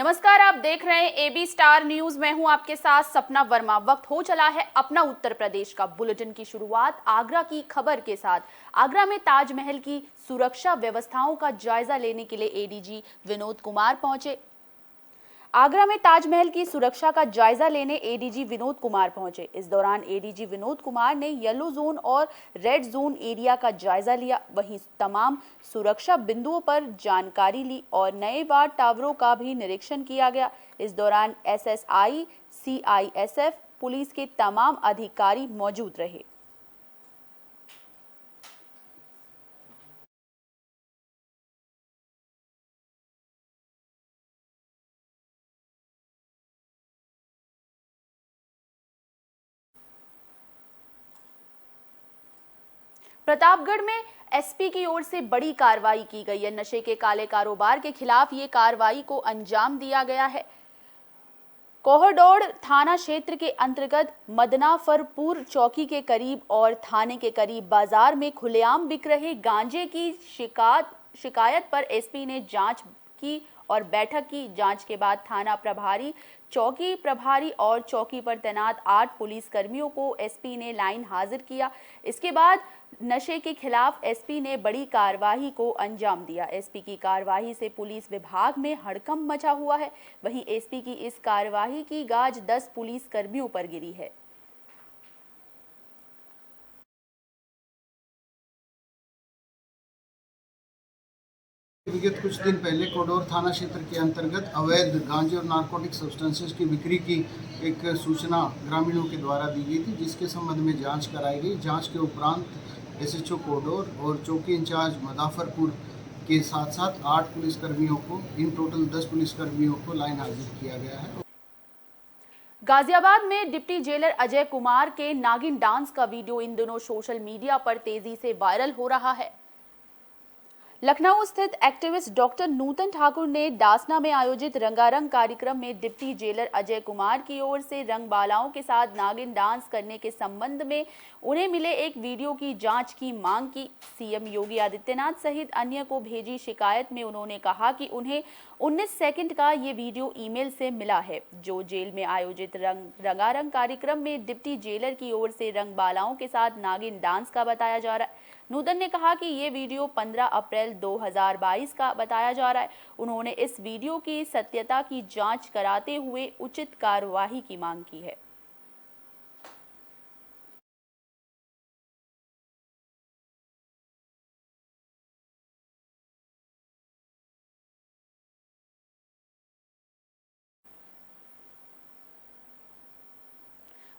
नमस्कार, आप देख रहे हैं एबी स्टार न्यूज। मैं हूं आपके साथ सपना वर्मा। वक्त हो चला है अपना उत्तर प्रदेश का। बुलेटिन की शुरुआत आगरा की खबर के साथ। आगरा में ताजमहल की सुरक्षा व्यवस्थाओं का जायजा लेने के लिए एडीजी विनोद कुमार पहुंचे। आगरा में ताजमहल की सुरक्षा का जायजा लेने एडीजी विनोद कुमार पहुंचे। इस दौरान एडीजी विनोद कुमार ने येलो जोन और रेड जोन एरिया का जायजा लिया। वहीं तमाम सुरक्षा बिंदुओं पर जानकारी ली और नए वार्ड टावरों का भी निरीक्षण किया गया। इस दौरान एसएसआई, सीआईएसएफ, पुलिस के तमाम अधिकारी मौजूद रहे। प्रतापगढ़ में एसपी की ओर से बड़ी कार्रवाई की गई है। नशे के काले कारोबार के खिलाफ ये कार्रवाई को अंजाम दिया गया है। कोहड़ोड़ थाना क्षेत्र के अंतर्गत मदनाफरपुर चौकी के करीब और थाने के करीब बाजार में खुलेआम बिक रहे गांजे की शिकायत पर एसपी ने जांच की और बैठक की। जांच के बाद थाना प्रभारी, चौकी प्रभारी और चौकी पर तैनात 8 पुलिस कर्मियों को एसपी ने लाइन हाजिर किया। इसके बाद नशे के खिलाफ एसपी ने बड़ी कार्रवाई को अंजाम दिया। एसपी की कार्रवाई से पुलिस विभाग में हड़कंप मचा हुआ है। वहीं एसपी की इस कार्रवाई की गाज 10 पुलिस कर्मियों पर गिरी है। विगत कुछ दिन पहले कोडोर थाना क्षेत्र के अंतर्गत अवैध गांजे और नारकोटिक सब्सटेंसेस की बिक्री की एक सूचना ग्रामीणों के द्वारा दी गई थी, जिसके संबंध में जांच कराई गई। जांच के उपरांत एसएचओ कोडोर और चौकी इंचार्ज मदाफरपुर के साथ साथ 8 पुलिसकर्मियों को, इन टोटल 10 पुलिसकर्मियों को लाइन हाजिर किया गया है। गाजियाबाद में डिप्टी जेलर अजय कुमार के नागिन डांस का वीडियो इन दिनों सोशल मीडिया पर तेजी से वायरल हो रहा है। लखनऊ स्थित एक्टिविस्ट डॉक्टर नूतन ठाकुर ने डासना में आयोजित रंगारंग कार्यक्रम में डिप्टी जेलर अजय कुमार की ओर से रंगबालाओं के साथ नागिन डांस करने के संबंध में उन्हें मिले एक वीडियो की जांच की मांग की। सीएम योगी आदित्यनाथ सहित अन्य को भेजी शिकायत में उन्होंने कहा कि उन्हें 19 सेकंड का ये वीडियो ईमेल से मिला है, जो जेल में आयोजित रंगारंग कार्यक्रम में डिप्टी जेलर की ओर से रंगबालाओं के साथ नागिन डांस का बताया जा रहा है। नूतन ने कहा कि ये वीडियो 15 अप्रैल 2022 का बताया जा रहा है। उन्होंने इस वीडियो की सत्यता की जांच कराते हुए उचित कार्यवाही की मांग की है।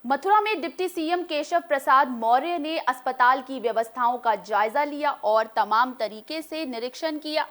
मथुरा में डिप्टी सीएम केशव प्रसाद मौर्य ने अस्पताल की व्यवस्थाओं का जायजा लिया और तमाम तरीके से निरीक्षण किया।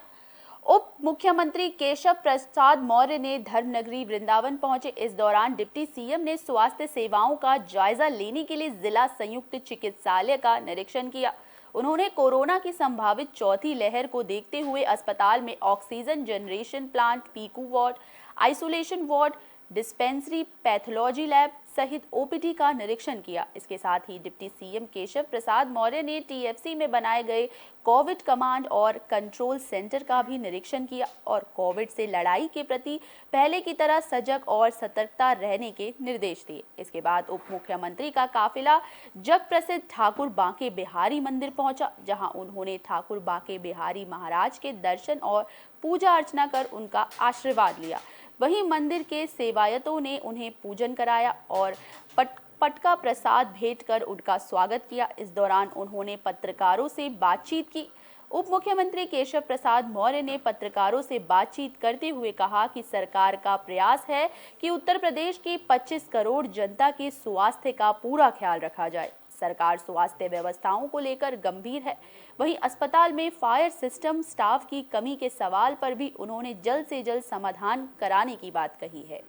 उप मुख्यमंत्री केशव प्रसाद मौर्य ने धर्मनगरी वृंदावन पहुंचे। इस दौरान डिप्टी सीएम ने स्वास्थ्य सेवाओं का जायजा लेने के लिए जिला संयुक्त चिकित्सालय का निरीक्षण किया। उन्होंने कोरोना की संभावित चौथी लहर को देखते हुए अस्पताल में oxygen generation plant, Piku ward, isolation ward, dispensary, pathology lab सहित ओपीडी का निरीक्षण किया। इसके साथ ही डिप्टी सीएम केशव प्रसाद मौर्य ने टीएफसी में बनाए गए कोविड कमांड और कंट्रोल सेंटर का भी निरीक्षण किया और कोविड से लड़ाई के प्रति पहले की तरह सजग और सतर्कता रहने के निर्देश दिए। इसके बाद उप मुख्यमंत्री का काफिला जग प्रसिद्ध ठाकुर बांके बिहारी मंदिर पहुंचा, जहां उन्होंने ठाकुर बांके बिहारी महाराज के दर्शन और पूजा अर्चना कर उनका आशीर्वाद लिया। वहीं मंदिर के सेवायतों ने उन्हें पूजन कराया और पटका प्रसाद भेंट कर उनका स्वागत किया। इस दौरान उन्होंने पत्रकारों से बातचीत की। उप मुख्यमंत्री केशव प्रसाद मौर्य ने पत्रकारों से बातचीत करते हुए कहा कि सरकार का प्रयास है कि उत्तर प्रदेश की 25 करोड़ जनता के स्वास्थ्य का पूरा ख्याल रखा जाए। सरकार स्वास्थ्य व्यवस्थाओं को लेकर गंभीर है। वहीं अस्पताल में फायर सिस्टम स्टाफ की कमी के सवाल पर भी उन्होंने जल्द से जल्द समाधान कराने की बात कही है।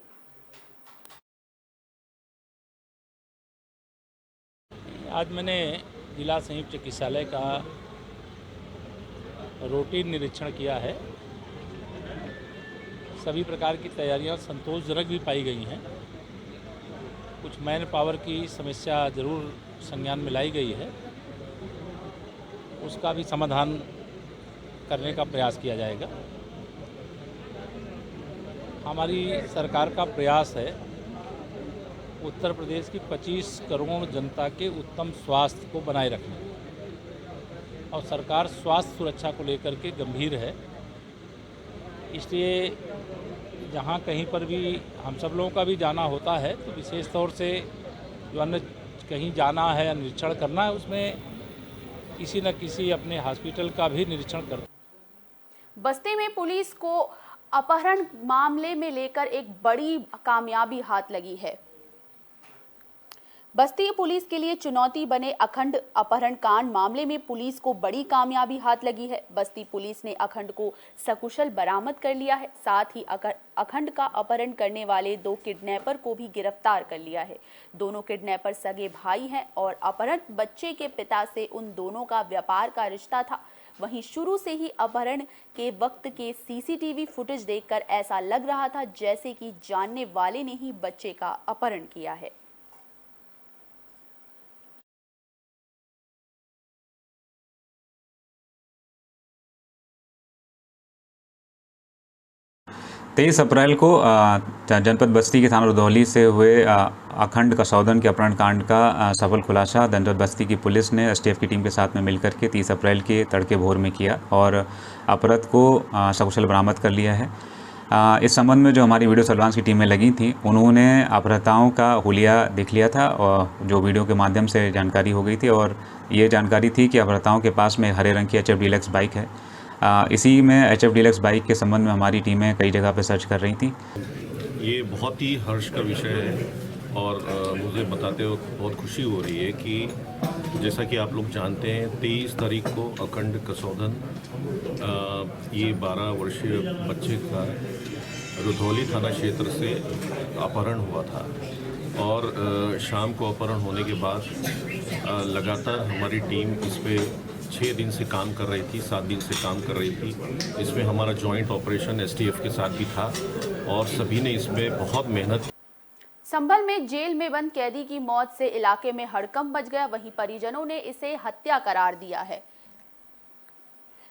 आज मैंने जिला संयुक्त चिकित्सालय का रूटीन निरीक्षण किया है। सभी प्रकार की तैयारियां संतोषजनक भी पाई गई हैं। कुछ मैन पावर की समस्या जरूर संज्ञान में लाई गई है, उसका भी समाधान करने का प्रयास किया जाएगा। हमारी सरकार का प्रयास है उत्तर प्रदेश की 25 करोड़ जनता के उत्तम स्वास्थ्य को बनाए रखने, और सरकार स्वास्थ्य सुरक्षा को लेकर के गंभीर है। इसलिए जहाँ कहीं पर भी हम सब लोगों का भी जाना होता है तो विशेष तौर से जो अन्य कहीं जाना है या निरीक्षण करना है, उसमें किसी न किसी अपने हॉस्पिटल का भी निरीक्षण करते हैं। बस्ती में पुलिस को अपहरण मामले में लेकर एक बड़ी कामयाबी हाथ लगी है। बस्ती पुलिस के लिए चुनौती बने अखंड अपहरण कांड मामले में पुलिस को बड़ी कामयाबी हाथ लगी है। बस्ती पुलिस ने अखंड को सकुशल बरामद कर लिया है। साथ ही अखंड का अपहरण करने वाले 2 किडनैपर को भी गिरफ्तार कर लिया है। दोनों किडनैपर सगे भाई हैं और अपहरण बच्चे के पिता से उन दोनों का व्यापार का रिश्ता था। वहीं शुरू से ही अपहरण के वक्त के सीसीटीवी फुटेज देखकर ऐसा लग रहा था जैसे कि जानने वाले ने ही बच्चे का अपहरण किया है। तेईस अप्रैल को जनपद बस्ती के थाना रुधौली से हुए अखंड कसौदन के अपहरण कांड का सफल खुलासा जनपद बस्ती की पुलिस ने एसटीएफ की टीम के साथ में मिलकर के 30 अप्रैल के तड़के भोर में किया और अपराध को सकुशल बरामद कर लिया है। इस संबंध में जो हमारी वीडियो सर्विलांस की टीमें लगी थी, उन्होंने अपहृताओं का हुलिया देख लिया था और जो वीडियो के माध्यम से जानकारी हो गई थी, और ये जानकारी थी कि अपहृताओं के पास में हरे रंग की HF डीलक्स बाइक है। इसी में HF डीलक्स बाइक के संबंध में हमारी टीमें कई जगह पर सर्च कर रही थी। ये बहुत ही हर्ष का विषय है और मुझे बताते हुए बहुत खुशी हो रही है कि जैसा कि आप लोग जानते हैं 23 तारीख को अखंड कसौदन ये 12 वर्षीय बच्चे का रुधौली थाना क्षेत्र से अपहरण हुआ था और शाम को अपहरण होने के बाद लगातार हमारी टीम इस पे 6 दिन से काम कर रही थी, 7 दिन से काम कर रही थी। इसमें हमारा जॉइंट ऑपरेशन एसटीएफ के साथ भी था और सभी ने इसमें बहुत मेहनत। संभल में जेल में बंद कैदी की मौत से इलाके में हड़कंप मच गया। वहीं परिजनों ने इसे हत्या करार दिया है।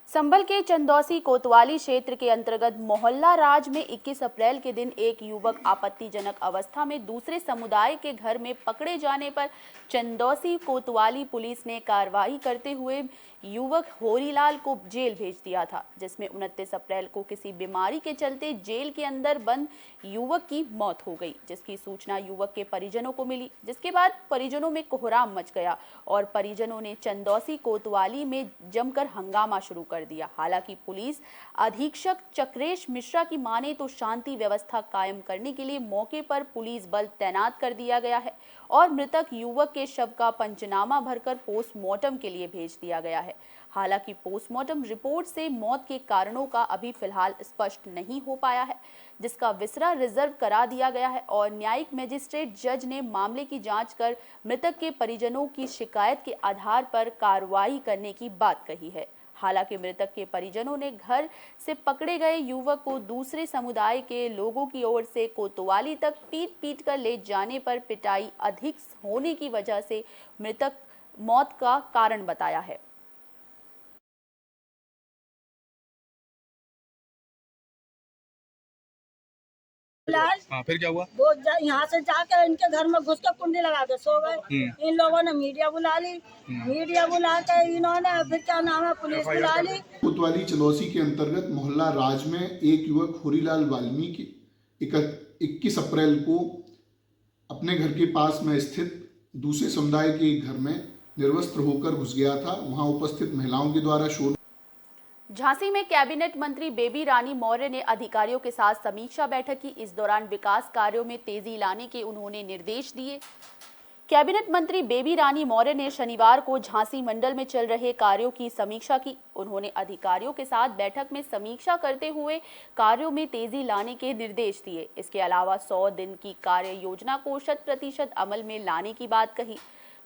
संभल के चंदौसी कोतवाली क्षेत्र के अंतर्गत मोहल्ला राज में 21 अप्रैल के दिन एक युवक आपत्तिजनक अवस्था में दूसरे समुदाय के घर में पकड़े जाने पर चंदौसी कोतवाली पुलिस ने कार्रवाई करते हुए युवक होरीलाल को जेल भेज दिया था, जिसमें 29 अप्रैल को किसी बीमारी के चलते जेल के अंदर बंद युवक की मौत हो गई, जिसकी सूचना युवक के परिजनों को मिली, जिसके बाद परिजनों में कोहराम मच गया और परिजनों ने चंदौसी कोतवाली में जमकर हंगामा शुरू कर दिया। हालांकि पुलिस अधीक्षक चक्रेश मिश्रा की माने तो शांति व्यवस्था कायम करने के लिए मौके पर पुलिस बल तैनात कर दिया गया है और मृतक युवक के शव का पंचनामा भरकर पोस्टमार्टम के लिए भेज दिया गया है। हालांकि पोस्टमार्टम रिपोर्ट से मौत के कारणों का अभी फिलहाल स्पष्ट नहीं हो पाया है, जिसका विसरा रिजर्व करा दिया गया है और न्यायिक मजिस्ट्रेट जज ने मामले की जांच कर मृतक के परिजनों की शिकायत के आधार पर कार्रवाई करने की बात कही है। हालांकि मृतक के परिजनों ने घर से पकड़े गए युवक को दूसरे समुदाय के लोगों की ओर से कोतवाली तक पीट कर ले जाने पर पिटाई अधिक होने की वजह से मृतक मौत का कारण बताया है। हाँ, फिर क्या हुआ? वो यहाँ से जाकर इनके घर में घुस कर कुंडी लगा के सो गए। इन लोगों ने मीडिया बुला ली, मीडिया बुला कर इन्होंने फिर क्या नाम है पुलिस बुला ली। कोतवाली चंदौसी के अंतर्गत मोहल्ला राज में एक युवक होरीलाल वाल्मीकि 21 अप्रैल को अपने घर के पास में स्थित दूसरे समुदाय के घर में निर्वस्त्र होकर घुस गया था। वहां उपस्थित महिलाओं के द्वारा शोर। झांसी में कैबिनेट मंत्री बेबी रानी मौर्य ने अधिकारियों के साथ समीक्षा बैठक की। इस दौरान विकास कार्यों में तेजी लाने के उन्होंने निर्देश दिए। कैबिनेट मंत्री बेबी रानी मौर्य ने शनिवार को झांसी मंडल में चल रहे कार्यों की समीक्षा की। उन्होंने अधिकारियों के साथ बैठक में समीक्षा करते हुए कार्यों में तेजी लाने के निर्देश दिए। इसके अलावा 100 दिन की कार्य योजना को 100% अमल में लाने की बात कही।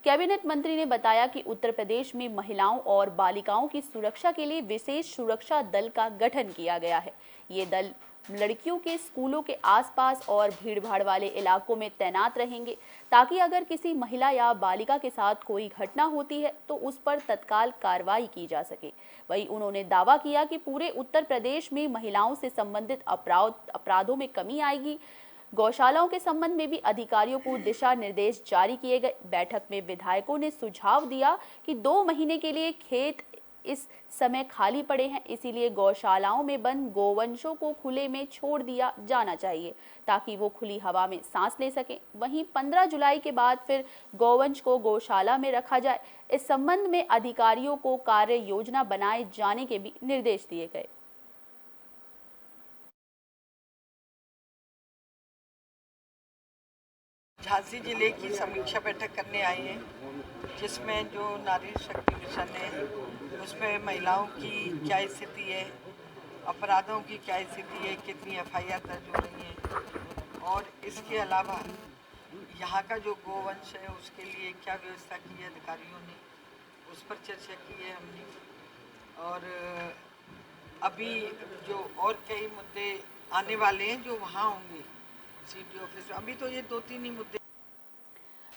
कैबिनेट मंत्री ने बताया कि उत्तर प्रदेश में महिलाओं और बालिकाओं की सुरक्षा के लिए विशेष सुरक्षा दल का गठन किया गया है। ये दल लड़कियों के स्कूलों के आसपास और भीड़भाड़ वाले इलाकों में तैनात रहेंगे, ताकि अगर किसी महिला या बालिका के साथ कोई घटना होती है तो उस पर तत्काल कार्रवाई की जा सके। वहीं उन्होंने दावा किया कि पूरे उत्तर प्रदेश में महिलाओं से संबंधित अपराधों में कमी आएगी। गौशालाओं के संबंध में भी अधिकारियों को दिशा निर्देश जारी किए गए। बैठक में विधायकों ने सुझाव दिया कि 2 महीने के लिए खेत इस समय खाली पड़े हैं, इसीलिए गौशालाओं में बंद गोवंशों को खुले में छोड़ दिया जाना चाहिए ताकि वो खुली हवा में सांस ले सकें। वहीं 15 जुलाई के बाद फिर गोवंश को गौशाला में रखा जाए। इस संबंध में अधिकारियों को कार्य योजना बनाए जाने के भी निर्देश दिए गए। झांसी जिले की समीक्षा बैठक करने आई है, जिसमें जो नारी शक्ति मिशन है उसमें महिलाओं की क्या स्थिति है, अपराधों की क्या स्थिति है, कितनी एफआईआर दर्ज हो रही है, और इसके अलावा यहाँ का जो गोवंश है उसके लिए क्या व्यवस्था की है अधिकारियों ने, उस पर चर्चा की है हमने। और अभी जो और कई मुद्दे आने वाले हैं जो वहाँ होंगे सीडी ऑफिस, अभी तो ये 2-3 ही मुद्दे।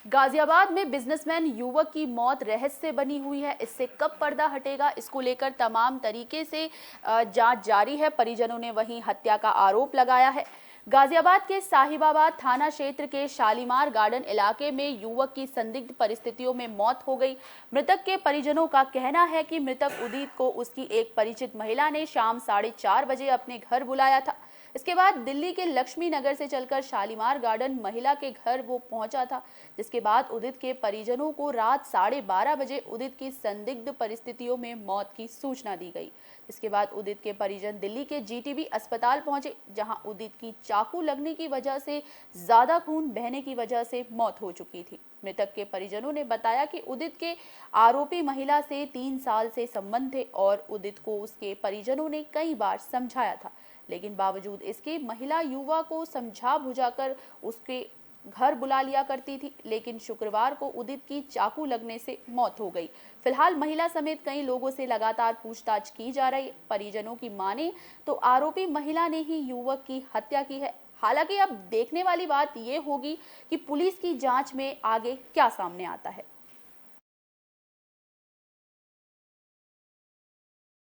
गाजियाबाद में बिजनेसमैन युवक की मौत रहस्य बनी हुई है। इससे कब पर्दा हटेगा, इसको लेकर तमाम तरीके से जांच जारी है। परिजनों ने वहीं हत्या का आरोप लगाया है। गाजियाबाद के साहिबाबाद थाना क्षेत्र के शालीमार गार्डन इलाके में युवक की संदिग्ध परिस्थितियों में मौत हो गई। मृतक के परिजनों का कहना है कि मृतक उदित को उसकी एक परिचित महिला ने शाम 4:30 बजे अपने घर बुलाया था। इसके बाद दिल्ली के लक्ष्मी नगर से चलकर शालीमार गार्डन महिला के घर वो पहुंचा था, जिसके बाद उदित के परिजनों को रात 12:30 बजे उदित की संदिग्ध परिस्थितियों में मौत की सूचना दी गई। इसके बाद उदित के परिजन दिल्ली के जीटीबी अस्पताल पहुंचे, जहां उदित की चाकू लगने की वजह से ज्यादा खून बहने की वजह से मौत हो चुकी थी। मृतक के परिजनों ने बताया कि उदित के आरोपी महिला से 3 साल से संबंध थे और उदित को उसके परिजनों ने कई बार समझाया था, लेकिन बावजूद इसके महिला युवा को समझा बुझाकर उसके घर बुला लिया करती थी। लेकिन शुक्रवार को उदित की चाकू लगने से मौत हो गई। फिलहाल महिला समेत कई लोगों से लगातार पूछताछ की जा रही है। परिजनों की माने तो आरोपी महिला ने ही युवक की हत्या की है। हालांकि अब देखने वाली बात ये होगी कि पुलिस की जांच में आगे क्या सामने आता है।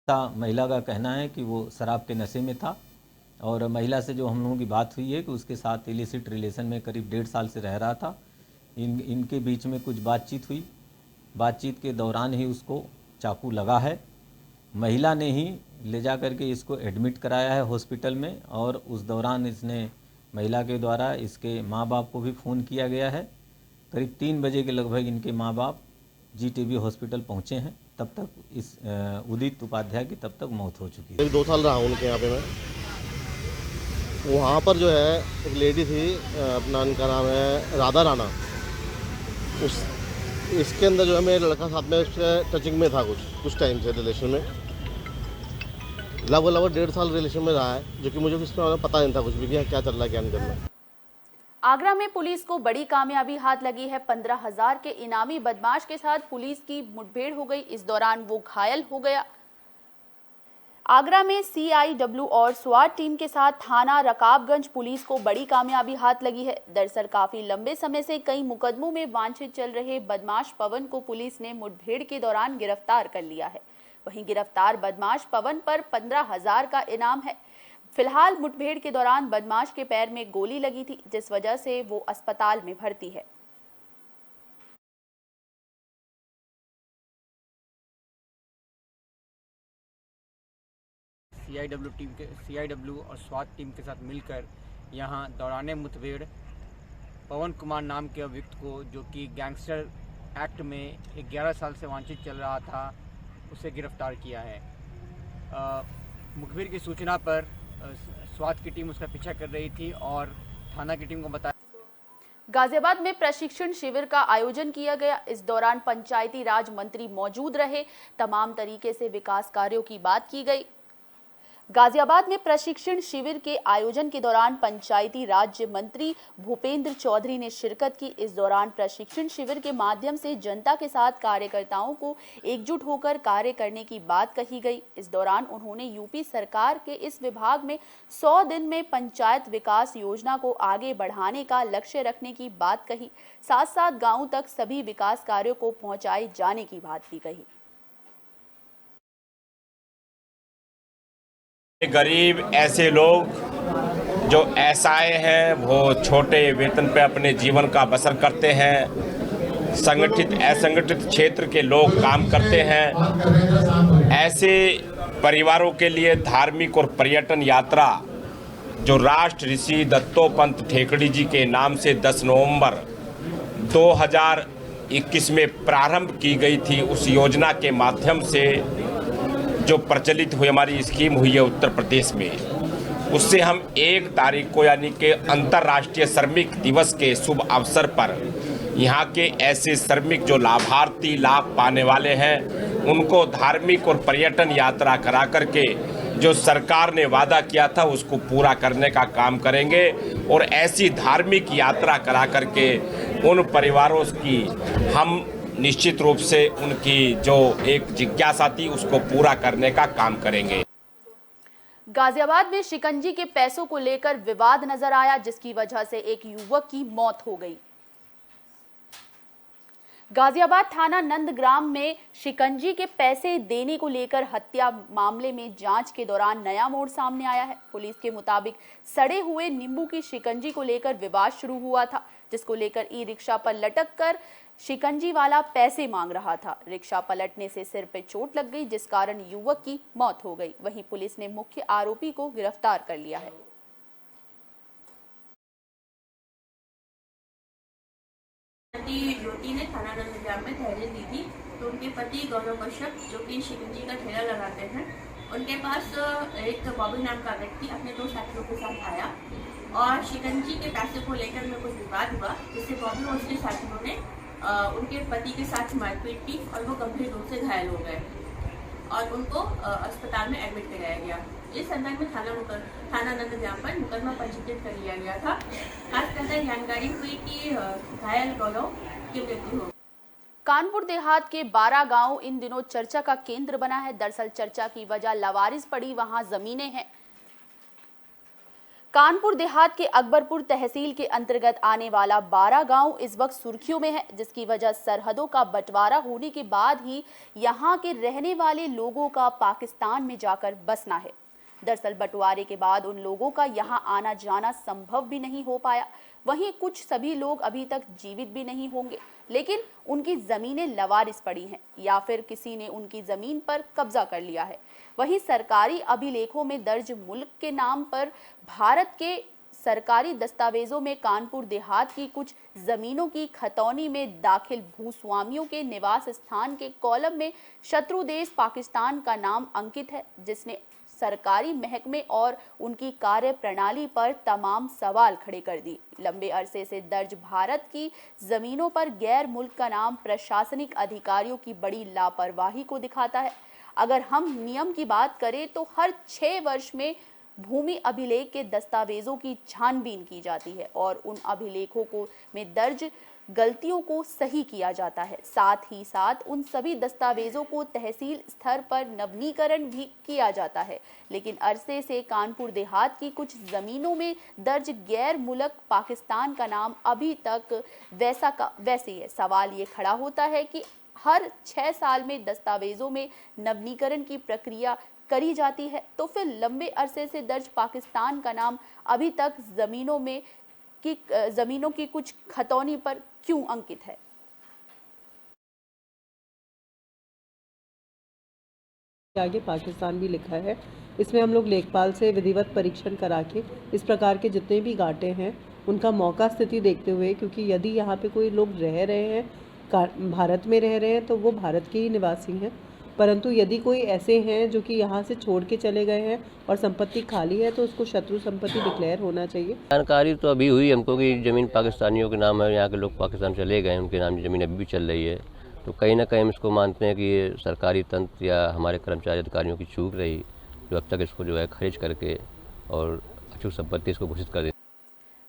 महिला का कहना है कि वो शराब के नशे में था और महिला से जो हम लोगों की बात हुई है कि उसके साथ इलिसिट रिलेशन में करीब 1.5 साल से रह रहा था। इनके बीच में कुछ बातचीत हुई। बातचीत के दौरान ही उसको चाकू लगा है। महिला ने ही ले जा करके इसको एडमिट कराया है हॉस्पिटल में, और उस दौरान इसने महिला के द्वारा इसके माँ बाप को भी फ़ोन किया गया है। करीब 3 बजे के लगभग इनके माँ बाप जीटीबी हॉस्पिटल पहुँचे हैं। तब तक इस उदित उपाध्याय की तब तक मौत हो चुकी है। 2 साल रहा उनके यहाँ पे मैं। वहाँ पर जो है एक लेडी थी, अपना उनका नाम है राधा राणा। इसके अंदर जो है मेरा लड़का साथ में उसके टचिंग में था कुछ टाइम से रिलेशन में। लगभग 1.5 साल रिलेशन में रहा है, जो कि मुझे इसमें पता नहीं था कुछ भी क्या चल रहा है क्या नहीं चल रहा है। आगरा में पुलिस को बड़ी कामयाबी हाथ लगी है। 15,000 के इनामी बदमाश के साथ पुलिस की मुठभेड़ हो गई। इस दौरान वो घायल हो गया। आगरा में CIW और स्वाट टीम के साथ थाना रकाबगंज पुलिस को बड़ी कामयाबी हाथ लगी है। दरअसल काफी लंबे समय से कई मुकदमों में वांछित चल रहे बदमाश पवन को पुलिस ने मुठभेड़ के दौरान गिरफ्तार कर लिया है। वहीं गिरफ्तार बदमाश पवन पर 15,000 का इनाम है। फिलहाल मुठभेड़ के दौरान बदमाश के पैर में गोली लगी थी, जिस वजह से वो अस्पताल में भर्ती है। CIW और स्वाट टीम के साथ मिलकर यहां दौराने मुठभेड़ पवन कुमार नाम के अभियुक्त को, जो कि गैंगस्टर एक्ट में 11 साल से वांछित चल रहा था, उसे गिरफ्तार किया है। मुखबिर की सूचना पर स्वाट की टीम उसका पीछा कर रही थी और थाना की टीम को बताया। गाजियाबाद में प्रशिक्षण शिविर का आयोजन किया गया। इस दौरान पंचायती राज मंत्री मौजूद रहे। तमाम तरीके से विकास कार्यों की बात की गई। गाजियाबाद में प्रशिक्षण शिविर के आयोजन के दौरान पंचायती राज्य मंत्री भूपेंद्र चौधरी ने शिरकत की। इस दौरान प्रशिक्षण शिविर के माध्यम से जनता के साथ कार्यकर्ताओं को एकजुट होकर कार्य करने की बात कही गई। इस दौरान उन्होंने यूपी सरकार के इस विभाग में 100 दिन में पंचायत विकास योजना को आगे बढ़ाने का लक्ष्य रखने की बात कही। साथ साथ गाँव तक सभी विकास कार्यों को पहुँचाए जाने की बात भी कही। गरीब ऐसे लोग जो असहाय हैं, वो छोटे वेतन पे अपने जीवन का बसर करते हैं, संगठित असंगठित क्षेत्र के लोग काम करते हैं। ऐसे परिवारों के लिए धार्मिक और पर्यटन यात्रा जो राष्ट्र ऋषि दत्तोपंत ठेकड़ी जी के नाम से 10 नवंबर 2021 में प्रारंभ की गई थी, उस योजना के माध्यम से जो प्रचलित हुई हमारी स्कीम हुई है उत्तर प्रदेश में, उससे हम 1 तारीख को यानी कि अंतर्राष्ट्रीय श्रमिक दिवस के शुभ अवसर पर यहाँ के ऐसे श्रमिक जो लाभार्थी लाभ पाने वाले हैं उनको धार्मिक और पर्यटन यात्रा करा करके जो सरकार ने वादा किया था उसको पूरा करने का काम करेंगे। और ऐसी धार्मिक यात्रा करा करके उन परिवारों की हम निश्चित रूप से उनकी जो एक जिज्ञासा थी उसको पूरा करने का काम करेंगे। गाजियाबाद में शिकंजी के पैसों को लेकर विवाद नजर आया, जिसकी वजह से एक युवक की मौत हो गई। गाजियाबाद थाना नंदग्राम में शिकंजी के पैसे देने को लेकर हत्या मामले में जांच के दौरान नया मोड़ सामने आया है। पुलिस के मुताबिक सड़े हुए नींबू की शिकंजी को लेकर विवाद शुरू हुआ था, जिसको लेकर ई रिक्शा पर लटक कर शिकंजी वाला पैसे मांग रहा था। रिक्शा पलटने से सिर पे चोट लग गई, जिस कारण युवक की मौत हो गई। वहीं पुलिस ने मुख्य आरोपी को गिरफ्तार कर लिया है। युवती ने थाना नंदग्राम में तहरीर दी थी, तो उनके पति गौरव कश्यप जो कि शिकंजी का ठेला लगाते हैं, उनके पास एक बॉबी नाम का व्यक्ति अपने 2 साथियों के साथ आया और शिकंजी के पैसे को लेकर में कुछ विवाद हुआ, जिससे बॉबी और उसके साथियों ने उनके पति के साथ मारपीट की और वो गंभीर रूप से घायल हो गए और उनको अस्पताल में एडमिट कराया गया। इस संदर्भ में थाना नंदग्राम पर मुकदमा पंजीकृत कर लिया गया था। खासकर जानकारी हुई कि घायल गौरव की मृत्यु हो। कानपुर देहात के 12 गांव इन दिनों चर्चा का केंद्र बना है। दरअसल चर्चा की वजह लवारिस पड़ी वहां जमीनें हैं। कानपुर देहात के अकबरपुर तहसील के अंतर्गत आने वाला 12 गांव इस वक्त सुर्खियों में है, जिसकी वजह सरहदों का बंटवारा होने के बाद ही यहां के रहने वाले लोगों का पाकिस्तान में जाकर बसना है। दरअसल बंटवारे के बाद उन लोगों का यहां आना जाना संभव भी नहीं हो पाया। वहीं कुछ सभी लोग अभी तक जीवित भी नहीं होंगे, लेकिन उनकी जमीनें लवारिस पड़ी हैं या फिर किसी ने उनकी जमीन पर कब्जा कर लिया है। वहीं सरकारी अभिलेखों में दर्ज मुल्क के नाम पर भारत के सरकारी दस्तावेजों में कानपुर देहात की कुछ जमीनों की खतौनी में दाखिल भूस्वामियों के निवास स्थान के कॉलम में शत्रु देश पाकिस्तान का नाम अंकित है, जिसने सरकारी महकमे और उनकी कार्य प्रणाली पर तमाम सवाल खड़े कर दी। लंबे अरसे से दर्ज भारत की जमीनों पर गैर मुल्क का नाम प्रशासनिक अधिकारियों की बड़ी लापरवाही को दिखाता है। अगर हम नियम की बात करें तो हर 6 वर्ष में भूमि अभिलेख के दस्तावेजों की छानबीन की जाती है और उन अभिलेखों को में दर्ज गलतियों को सही किया जाता है। साथ ही साथ उन सभी दस्तावेजों को तहसील स्तर पर नवीनीकरण भी किया जाता है। लेकिन अरसे से कानपुर देहात की कुछ जमीनों में दर्ज गैर मुल्क पाकिस्तान का नाम अभी तक वैसा का वैसे ही है। सवाल ये खड़ा होता है कि हर 6 साल में दस्तावेजों में नवीनीकरण की प्रक्रिया करी जाती है, तो फिर लंबे अरसे से दर्ज पाकिस्तान का नाम अभी तक जमीनों की कुछ खतौनी पर क्यों अंकित है? आगे पाकिस्तान भी लिखा है। इसमें हम लोग लेखपाल से विधिवत परीक्षण करा के इस प्रकार के जितने भी घाटे हैं उनका मौका स्थिति देखते हुए, क्योंकि यदि यहाँ पे कोई लोग रह रहे हैं, भारत में रह रहे हैं, तो वो भारत के ही निवासी हैं, परंतु यदि कोई ऐसे हैं जो कि यहाँ से छोड़ के चले गए हैं और संपत्ति खाली है, तो उसको शत्रु संपत्ति डिक्लेयर होना चाहिए। जानकारी तो अभी हुई हमको कि ज़मीन पाकिस्तानियों के नाम है, यहाँ के लोग पाकिस्तान चले गए हैं, उनके नाम की ज़मीन अभी भी चल रही है। तो कहीं ना कहीं हम इसको मानते हैं कि ये सरकारी तंत्र या हमारे कर्मचारी अधिकारियों की चूक रही, जो अब तक इसको जो है खारिज करके और अचूक संपत्ति इसको घोषित कर दी।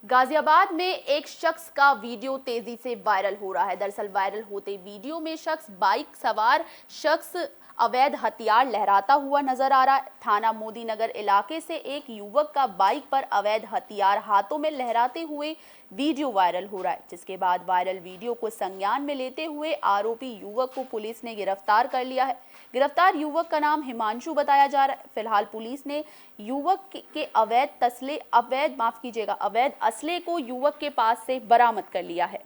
गाजियाबाद में एक शख्स का वीडियो तेजी से वायरल हो रहा है। दरअसल वायरल होते वीडियो में बाइक सवार शख्स अवैध हथियार लहराता हुआ नजर आ रहा है। थाना मोदी नगर इलाके से एक युवक का बाइक पर अवैध हथियार हाथों में लहराते हुए वीडियो वायरल हो रहा है, जिसके बाद वायरल वीडियो को संज्ञान में लेते हुए आरोपी युवक को पुलिस ने गिरफ्तार कर लिया है। गिरफ्तार युवक का नाम हिमांशु बताया जा रहा है। फिलहाल पुलिस ने युवक के अवैध असले को युवक के पास से बरामद कर लिया है।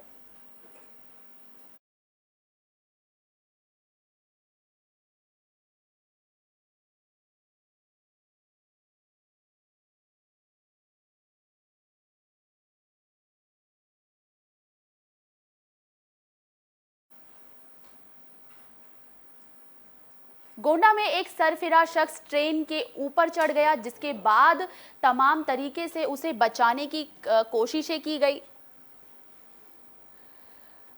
गोंडा में एक सरफिरा शख्स ट्रेन के ऊपर चढ़ गया, जिसके बाद तमाम तरीके से उसे बचाने की कोशिशें की गई।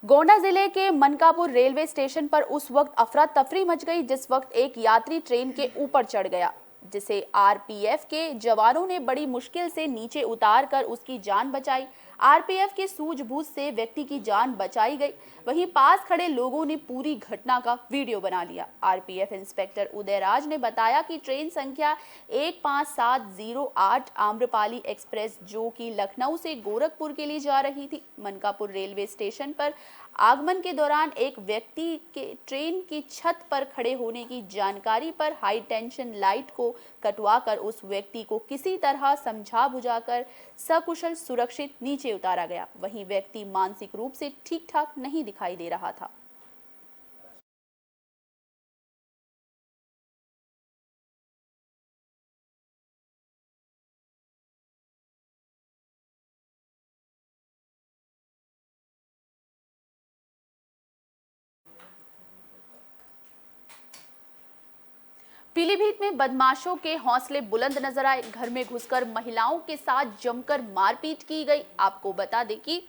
गोंडा जिले के मनकापुर रेलवे स्टेशन पर उस वक्त अफरा तफरी मच गई जिस वक्त एक यात्री ट्रेन के ऊपर चढ़ गया, जिसे आरपीएफ के जवानों ने बड़ी मुश्किल से नीचे उतार कर उसकी जान बचाई। आरपीएफ के सूझबूझ से व्यक्ति की जान बचाई गई। वहीं पास खड़े लोगों ने पूरी घटना का वीडियो बना लिया। आरपीएफ इंस्पेक्टर उदयराज ने बताया कि ट्रेन संख्या 15708 आम्रपाली एक्सप्रेस जो कि लखनऊ से गोरखपुर के लिए जा रही थी, मनकापुर रेलवे स्टेशन पर आगमन के दौरान एक व्यक्ति के ट्रेन की छत पर खड़े होने की जानकारी पर हाई टेंशन लाइट को कटवाकर उस व्यक्ति को किसी तरह समझा बुझाकर सकुशल सुरक्षित नीचे उतारा गया। वहीं व्यक्ति मानसिक रूप से ठीक ठाक नहीं दिखाई दे रहा था। पीलीभीत में बदमाशों के हौसले बुलंद नजर आए। घर में घुसकर महिलाओं के साथ जमकर मारपीट की गई। आपको बता दें कि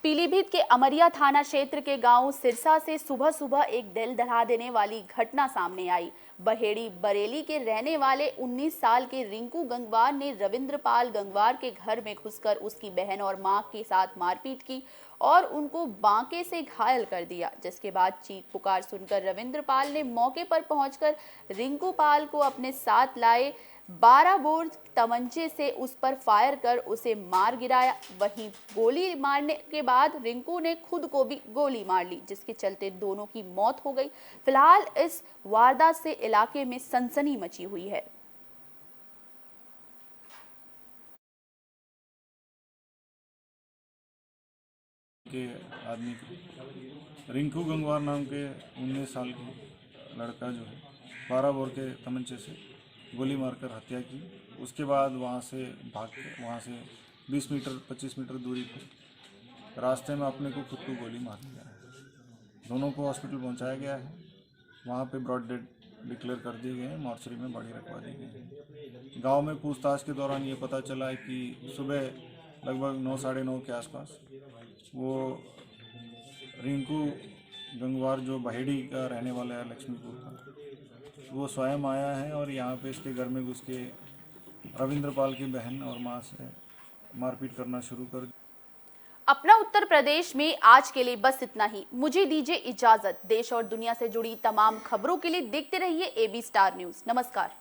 पीलीभीत के अमरिया थाना क्षेत्र के गांव सिरसा से सुबह सुबह एक दिल दहला देने वाली घटना सामने आई। बहेड़ी बरेली के रहने वाले 19 साल के रिंकू गंगवार ने रविंद्रपाल गंगवार के घर में घुसकर उसकी बहन और मां के साथ मारपीट की और उनको बांके से घायल कर दिया, जिसके बाद चीख पुकार सुनकर रविंद्रपाल ने मौके पर पहुंचकर रिंकू पाल को अपने साथ लाए 12 बोर तमंचे से उस पर फायर कर उसे मार गिराया। वहीं गोली मारने के बाद रिंकू ने खुद को भी गोली मार ली, जिसके चलते दोनों की मौत हो गई। फिलहाल इस वारदात से इलाके में सनसनी मची हुई है। के आदमी को रिंकू गंगवार नाम के 19 साल के लड़का जो है 12 बोर के तमंचे से गोली मारकर हत्या की। उसके बाद वहाँ से भाग के वहाँ से 20 मीटर 25 मीटर दूरी पर रास्ते में अपने को खुद को गोली मार लिया है। दोनों को हॉस्पिटल पहुँचाया गया है। वहाँ पे ब्रॉड डेड डिक्लेयर कर दिए गए हैं, मॉर्चरी में बॉडी रखवा दी गई है। गाँव में पूछताछ के दौरान ये पता चला है कि सुबह लगभग 9 साढ़े 9 के आसपास वो रिंकू गंगवार जो बहेड़ी का रहने वाला है लक्ष्मीपुर का, वो स्वयं आया है और यहाँ पे इसके घर में घुस के रविंद्रपाल की बहन और माँ से मारपीट करना शुरू कर दिया। अपना उत्तर प्रदेश में आज के लिए बस इतना ही। मुझे दीजिए इजाजत। देश और दुनिया से जुड़ी तमाम खबरों के लिए देखते रहिए AB स्टार न्यूज़। नमस्कार।